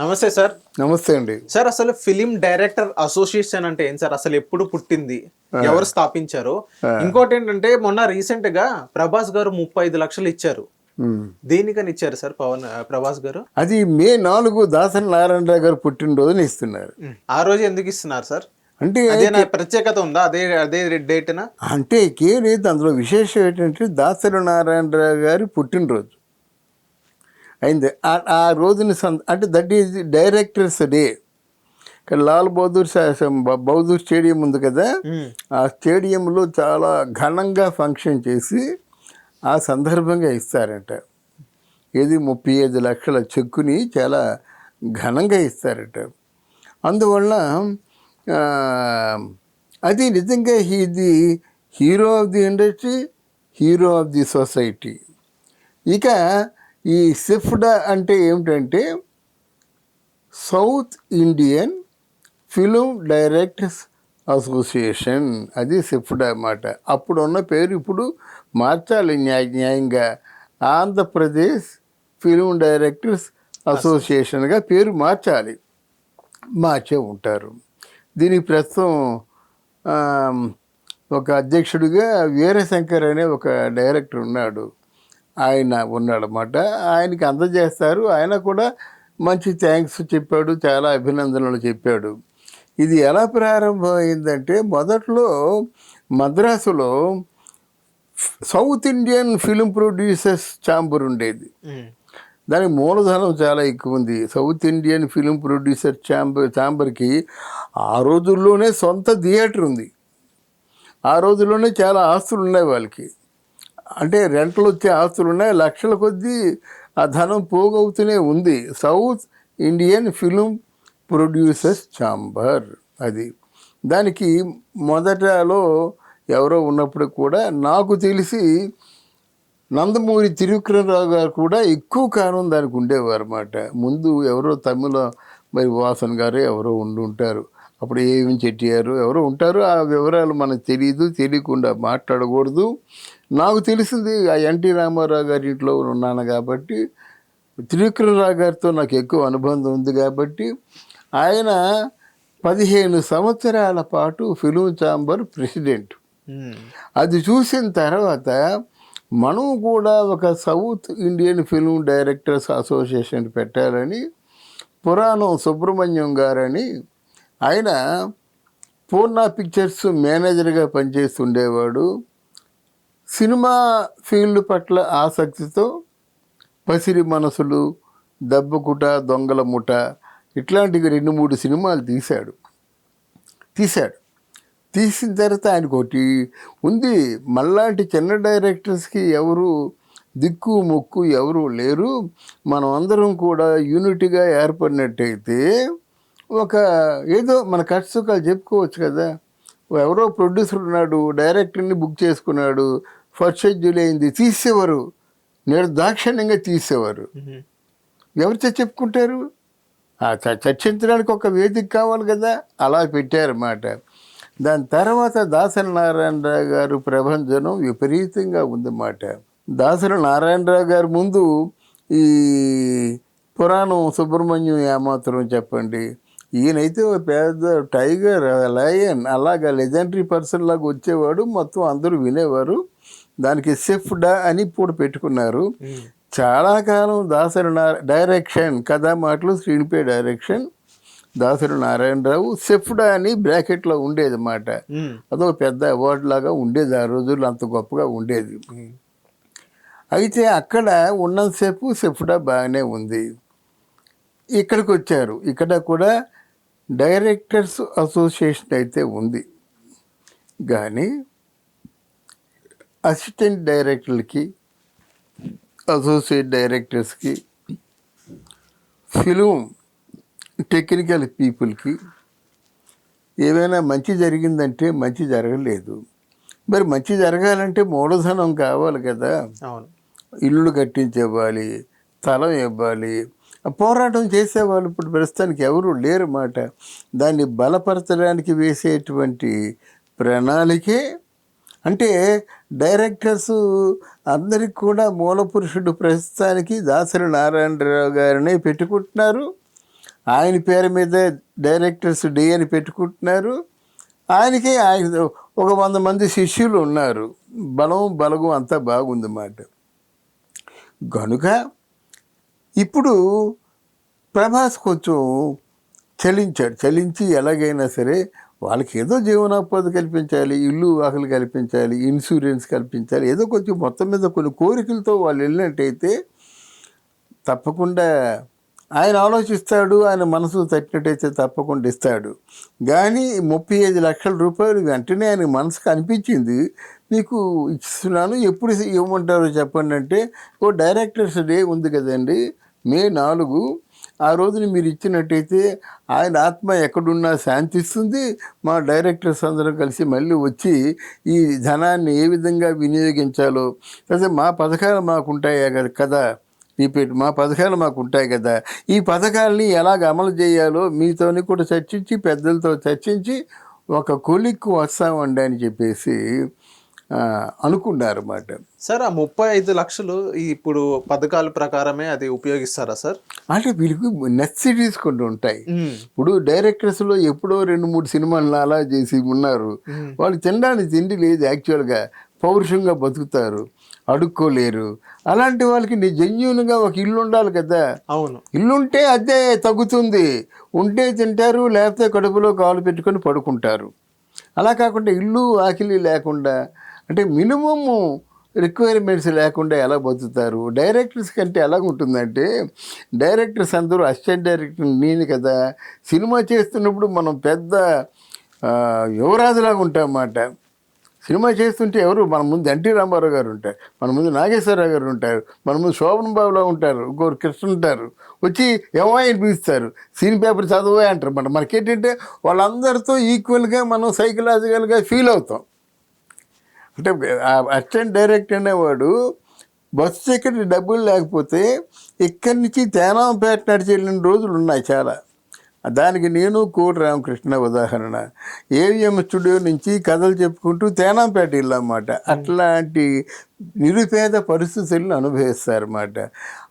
నమస్తే సార్. నమస్తే అండి. సార్ అసలు ఫిలిం డైరెక్టర్ అసోసియేషన్ అంటే ఏంటి సార్? అసలు ఎప్పుడు పుట్టింది? ఎవరు స్థాపించారు? ఇంకోటి ఏంటంటే మొన్న రీసెంట్ గా ప్రభాస్ గారు 35 లక్షలు ఇచ్చారు. దేనికని ఇచ్చారు సార్ ప్రభాస్ గారు? అది మే 4 దాసరి నారాయణరావు గారు పుట్టినరోజున ఇస్తున్నారు. ఆ రోజు ఎందుకు ఇస్తున్నారు సార్? అంటే అదేనా ప్రత్యేకత ఉందా? అదే డేట్నా? అంటే లేదు, అందులో విశేషం ఏంటంటే దాసరి నారాయణరావు గారి పుట్టినరోజు అయింది. ఆ రోజుని అంటే దట్ ఈజ్ డైరెక్టర్స్ డే. ఇక్కడ లాల్ బహదూర్ స్టేడియం ఉంది కదా, ఆ స్టేడియంలో చాలా ఘనంగా ఫంక్షన్ చేసి ఆ సందర్భంగా ఇస్తారట. ఏది 35 లక్షల చెక్కుని చాలా ఘనంగా ఇస్తారట. అందువల్ల అది నిజంగా the hero of the industry, hero of the society. ఇక ఈ సిఫ్డా అంటే ఏమిటంటే south Indian film directors association, అది సిఫ్డా అన్నమాట. అప్పుడు ఉన్న పేరు ఇప్పుడు మార్చాలి న్యాయంగా, ఆంధ్రప్రదేశ్ ఫిలిం డైరెక్టర్స్ అసోసియేషన్గా పేరు మార్చే ఉంటారు. దీనికి ప్రస్తుతం ఒక అధ్యక్షుడిగా వీరశంకర్ అనే ఒక డైరెక్టర్ ఉన్నాడు. ఆయన ఉన్నాడన్నమాట. ఆయనకి అందజేస్తారు. ఆయన కూడా మంచి థ్యాంక్స్ చెప్పాడు, చాలా అభినందనలు చెప్పాడు. ఇది ఎలా ప్రారంభమైందంటే మొదట్లో మద్రాసులో south Indian film producers chamber ఉండేది. దానికి మూలధనం చాలా ఎక్కువ ఉంది. సౌత్ ఇండియన్ ఫిలిం ప్రొడ్యూసర్ ఛాంబర్కి ఆ రోజుల్లోనే సొంత థియేటర్ ఉంది. ఆ రోజుల్లోనే చాలా ఆస్తులు ఉన్నాయి వాళ్ళకి. అంటే రెంట్లు వచ్చే ఆస్తులు ఉన్నాయి, లక్షల కొద్దీ ఆ ధనం పోగవుతూనే ఉంది. South Indian film producers chamber అది. దానికి మొదటలో ఎవరో ఉన్నప్పుడు కూడా నాకు తెలిసి నందమూరి త్రివిక్రమరావు గారు కూడా ఎక్కువ కాలం దానికి ఉండేవారు అన్నమాట. ముందు ఎవరో తమిళ మరి వాసన్ గారు ఎవరో ఉంటారు, అప్పుడు ఏమి చెట్టియారు ఎవరో ఉంటారు. ఆ వివరాలు మనకు తెలియకుండా మాట్లాడకూడదు. నాకు తెలిసింది ఆ ఎన్టీ రామారావు గారి ఇంట్లో ఉన్నాను కాబట్టి, త్రివిక్రమరావు గారితో నాకు ఎక్కువ అనుబంధం ఉంది కాబట్టి, ఆయన 15 సంవత్సరాల పాటు ఫిలిం ఛాంబర్ ప్రెసిడెంట్. అది చూసిన తర్వాత మనం కూడా ఒక south Indian film directors association పెట్టాలని పురాణం సుబ్రహ్మణ్యం గారని, ఆయన పూర్ణ పిక్చర్స్ మేనేజర్గా పనిచేస్తుండేవాడు. సినిమా ఫీల్డ్ పట్ల ఆసక్తితో పసిరి మనసులు, దెబ్బకుట, దొంగల ముఠ ఇట్లాంటివి 2-3 సినిమాలు తీసిన తర్వాత ఆయనకు ఒకటి ఉంది, మళ్ళాంటి చిన్న డైరెక్టర్స్కి ఎవరు దిక్కు మొక్కు ఎవరు లేరు, మనం అందరం కూడా యూనిటీగా ఏర్పడినట్టయితే ఒక ఏదో మన కష్టసుఖాలు చెప్పుకోవచ్చు కదా. ఎవరో ప్రొడ్యూసర్ ఉన్నాడు, డైరెక్టర్ని బుక్ చేసుకున్నాడు, ఫస్ట్ షెడ్యూల్ అయింది, తీసేవారు, నిర్దాక్షిణ్యంగా తీసేవారు. ఎవరితో చెప్పుకుంటారు? చర్చించడానికి ఒక వేదిక కావాలి కదా, అలా పెట్టారన్నమాట. దాని తర్వాత దాసరి నారాయణరావు గారు ప్రభంజనం విపరీతంగా ఉందన్నమాట. దాసరి నారాయణరావు గారు ముందు ఈ పురాణం సుబ్రహ్మణ్యం ఏమాత్రం చెప్పండి, ఈయనైతే ఒక పెద్ద టైగర్, లయన్, అలాగా లెజెండరీ పర్సన్ లాగా వచ్చేవాడు, మొత్తం అందరూ వినేవారు. దానికి సిఫ్డా అని ఇప్పుడు పెట్టుకున్నారు. చాలా కాలం దాసరి డైరెక్షన్, కథా మాటలు, screenplay direction Dasari Narayana Rao. సిఫ్డా అని బ్రాకెట్లో ఉండేది అన్నమాట. అదొక పెద్ద అవార్డు లాగా ఉండేది, ఆ రోజుల్లో అంత గొప్పగా ఉండేది. అయితే అక్కడ ఉన్నంతసేపు సిఫ్డా బాగానే ఉంది. ఇక్కడికి వచ్చారు, ఇక్కడ కూడా డైరెక్టర్స్ అసోసియేషన్ అయితే ఉంది, కానీ అసిస్టెంట్ డైరెక్టర్లకి, అసోసియేట్ డైరెక్టర్స్కి, ఫిలిం టెక్నికల్ పీపుల్కి ఏమైనా మంచి జరిగిందంటే మంచి జరగలేదు. మరి మంచి జరగాలంటే మూలధనం కావాలి కదా. ఇల్లు కట్టించివ్వాలి, స్థలం ఇవ్వాలి, పోరాటం చేసేవాళ్ళు ఇప్పుడు ప్రస్తుతానికి ఎవరు లేరు మాట. దాన్ని బలపరచడానికి వేసేటువంటి ప్రణాళికే అంటే డైరెక్టర్స్ అందరికి కూడా మూల పురుషుడు ప్రస్తుతానికి దాసరి నారాయణరావు గారినే పెట్టుకుంటున్నారు. ఆయన పేరు మీద డైరెక్టర్స్ డే అని పెట్టుకుంటున్నారు. ఆయనకి ఆయన ఒక 100 మంది శిష్యులు ఉన్నారు. బలగం అంతా బాగుందన్నమాట. కనుక ఇప్పుడు ప్రభాస్ కొంచెం చలించి ఎలాగైనా సరే వాళ్ళకి ఏదో జీవనోపాధి కల్పించాలి, ఇల్లు వాకిలు కల్పించాలి, ఇన్సూరెన్స్ కల్పించాలి, ఏదో కొంచెం మొత్తం మీద కొన్ని కోరికలతో వాళ్ళు వెళ్ళినట్టయితే తప్పకుండా ఆయన ఆలోచిస్తాడు. ఆయన మనసు తట్టినట్టయితే తప్పకుండా ఇస్తాడు. కానీ 35 లక్షల రూపాయలు వెంటనే ఆయన మనసుకు అనిపించింది, మీకు ఇస్తున్నాను, ఎప్పుడు ఇవ్వమంటారో చెప్పండి అంటే, ఓ డైరెక్టర్స్ డే ఉంది కదండి, మే 4, ఆ రోజున మీరు ఇచ్చినట్టయితే ఆయన ఆత్మ ఎక్కడున్నా శాంతిస్తుంది. మా డైరెక్టర్స్ అందరం కలిసి మళ్ళీ వచ్చి ఈ ధనాన్ని ఏ విధంగా వినియోగించాలో, లేదా మా పథకాలు మాకు ఉంటాయా కదా, మా పథకాలు మాకు ఉంటాయి కదా, ఈ పథకాలని ఎలాగ అమలు చేయాలో మీతోని కూడా చర్చించి, పెద్దలతో చర్చించి ఒక కొలిక్కు వస్తామండి అని చెప్పేసి అనుకున్నారన్నమాట. సార్, ఆ 35 లక్షలు ఇప్పుడు పథకాల ప్రకారమే అది ఉపయోగిస్తారా సార్? అంటే వీళ్ళకి నెసెసిటీస్ కొన్ని ఉంటాయి. ఇప్పుడు డైరెక్టర్స్లో ఎప్పుడో 2-3 సినిమాలు అలా చేసి ఉన్నారు. వాళ్ళు తినడానికి తిండి లేదు, యాక్చువల్గా పౌరుషంగా బతుకుతారు, అడుక్కోలేరు. అలాంటి వాళ్ళకి జెన్యూన్గా ఒక ఇల్లు ఉండాలి కదా. అవును, ఇల్లుంటే అదే తగ్గుతుంది, ఉంటే తింటారు, లేకపోతే కడుపులో కాలు పెట్టుకొని పడుకుంటారు. అలా కాకుండా ఇల్లు ఆకిలి లేకుండా, అంటే మినిమము రిక్వైర్మెంట్స్ లేకుండా ఎలా బతుకుతారు? డైరెక్టర్స్ కంటే ఎలాగుంటుందంటే, డైరెక్టర్స్ అందరూ అసిస్టెంట్ డైరెక్టర్ నేను కదా, సినిమా చేస్తున్నప్పుడు మనం పెద్ద యువరాజులాగా ఉంటామన్నమాట. సినిమా చేస్తుంటే ఎవరు మన ముందు ఎన్టీ రామారావు గారు ఉంటారు, మన ముందు నాగేశ్వరరావు గారు ఉంటారు, మన ముందు శోభన్ బాబులా ఉంటారు, ఇంకొకరు కృష్ణ ఉంటారు, వచ్చి ఏమాయని పిలుస్తారు, సీన్ పేపర్ చదవే అంటారు. మనకేంటంటే వాళ్ళందరితో ఈక్వల్గా మనం సైకలాజికల్గా ఫీల్ అవుతాం. అంటే అసిస్టెంట్ డైరెక్టర్ అనేవాడు బస్సు టికెట్ డబ్బులు లేకపోతే ఇక్కడి నుంచి తేనాంపేట నడిచి వెళ్ళిన రోజులు ఉన్నాయి చాలా. దానికి నేను కోటి రామకృష్ణ ఉదాహరణ. ఏవిఎం స్టూడియో నుంచి కథలు చెప్పుకుంటూ తేనాంపేట వెళ్ళామన్నమాట. అట్లాంటి నిరుపేద పరిస్థితులను అనుభవిస్తారన్నమాట.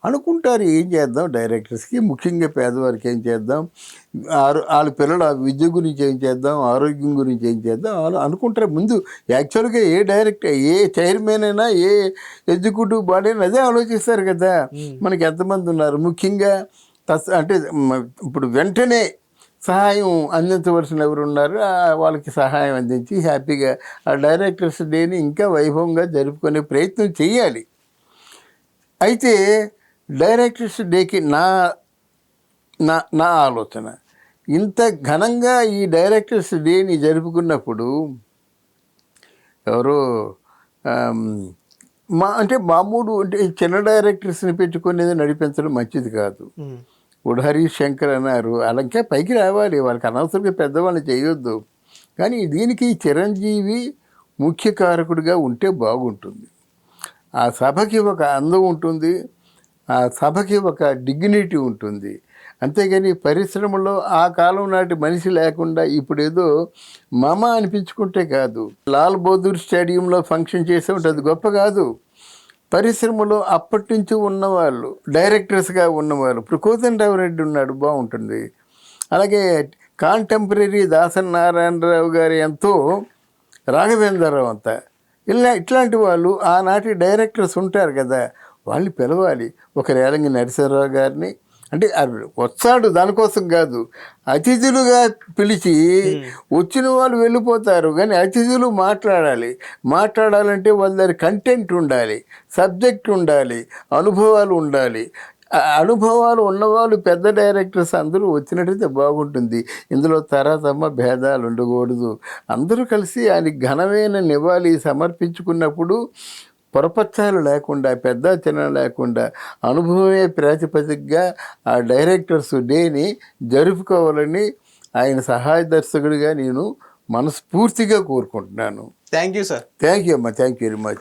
అనుకుంటారు ఏం చేద్దాం డైరెక్టర్స్కి, ముఖ్యంగా పేదవారికి ఏం చేద్దాం, వాళ్ళ పిల్లల విద్య గురించి ఏం చేద్దాం, ఆరోగ్యం గురించి ఏం చేద్దాం వాళ్ళు అనుకుంటారు. ముందు యాక్చువల్గా ఏ డైరెక్టర్, ఏ చైర్మన్ అయినా, ఏ ఎగ్జిక్యూటివ్ బాడీ అయినా అదే ఆలోచిస్తారు కదా, మనకి ఎంతమంది ఉన్నారు, ముఖ్యంగా అంటే ఇప్పుడు వెంటనే సహాయం అందించవలసిన ఎవరు ఉన్నారు, వాళ్ళకి సహాయం అందించి హ్యాపీగా ఆ డైరెక్టర్స్ డేని ఇంకా వైభవంగా జరుపుకునే ప్రయత్నం చేయాలి. అయితే డైరెక్టర్స్ డేకి నా నా నా ఆలోచన, ఇంత ఘనంగా ఈ డైరెక్టర్స్ డేని జరుపుకున్నప్పుడు ఎవరో మామూలు అంటే చిన్న డైరెక్టర్స్ని పెట్టుకునేది నడిపించడం మంచిది కాదు. ఇప్పుడు హరీష్ శంకర్ అన్నారు, అలాగే పైకి రావాలి, వాళ్ళకి అనవసరంగా పెద్దవాళ్ళని చేయొద్దు. కానీ దీనికి చిరంజీవి ముఖ్య కారకుడిగా ఉంటే బాగుంటుంది. ఆ సభకి ఒక అందం ఉంటుంది, ఆ సభకి ఒక డిగ్నిటీ ఉంటుంది. అంతేగాని పరిశ్రమలో ఆ కాలం నాటి మనిషి లేకుండా ఇప్పుడు ఏదో మమ అనిపించుకుంటే కాదు. లాల్ బహదూర్ స్టేడియంలో ఫంక్షన్ చేసే ఉంటుంది, గొప్ప కాదు. పరిశ్రమలో అప్పటి నుంచి ఉన్నవాళ్ళు, డైరెక్టర్స్గా ఉన్నవాళ్ళు, ఇప్పుడు కోదండరామిరెడ్డి ఉన్నాడు, బాగుంటుంది. అలాగే కాంటెంపరీ దాసరి నారాయణరావు గారి ఎంతో, రాఘవేంద్రరావు అంతా, ఇట్లాంటి వాళ్ళు ఆనాటి డైరెక్టర్స్ ఉంటారు కదా, వాళ్ళని పిలవాలి. ఒక రేలంగి నరసింహారావు గారిని, అంటే వస్తాడు దానికోసం కాదు, అతిథులుగా పిలిచి వచ్చిన వాళ్ళు వెళ్ళిపోతారు, కానీ అతిథులు మాట్లాడాలంటే వాళ్ళ దగ్గర కంటెంట్ ఉండాలి, సబ్జెక్ట్ ఉండాలి, అనుభవాలు ఉండాలి. అనుభవాలు ఉన్నవాళ్ళు పెద్ద డైరెక్టర్స్ అందరూ వచ్చినట్టయితే బాగుంటుంది. ఇందులో తరతమ భేదాలు ఉండకూడదు. అందరూ కలిసి ఆయనకి ఘనమైన నివాళి సమర్పించుకున్నప్పుడు పొరపచ్చాలు లేకుండా, పెద్ద చిన్న లేకుండా, అనుభవమే ప్రాతిపదికగా ఆ డైరెక్టర్స్ డేని జరుపుకోవాలని ఆయన సహాయ దర్శకుడిగా నేను మనస్ఫూర్తిగా కోరుకుంటున్నాను. Thank you sir. Thank you అమ్మా, థ్యాంక్ యూ వెరీ మచ్.